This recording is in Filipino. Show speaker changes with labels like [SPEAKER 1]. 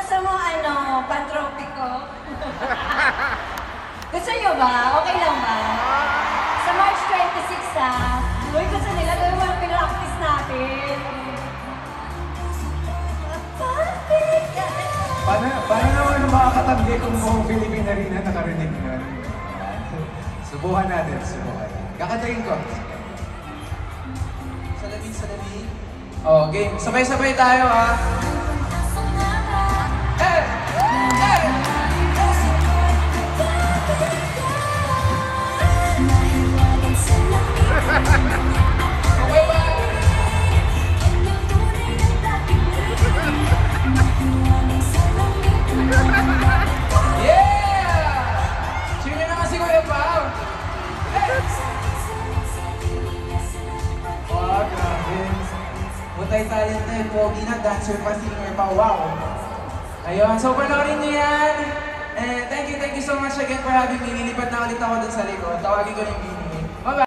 [SPEAKER 1] gusto mo, pantropiko? Gusto nyo ba? Okay lang ba? Sa March 26, ha? Uy, gusto nila gawin mo ang pinractice natin.
[SPEAKER 2] Paano naman ang makakatanggi kung mukhang Pilipina rin na nakarinig na? Subukan natin, subukan. Kakantayin ko.
[SPEAKER 3] Salamin. Oh, game. Sabay-sabay tayo, ha? Hey! Hey! Okay ba? Yeah! Sino naman si Kuya Pao? Hey!
[SPEAKER 2] Oh, grabe.
[SPEAKER 3] Multi-talent na yun, pogi na, dancer pa, singer pa, wow! Ayun, so panoorin niyo yan. And thank you so much again for having me. Lilipat na ulit ako dun sa likod. Tawagin ko na yung Bini. Bye-bye!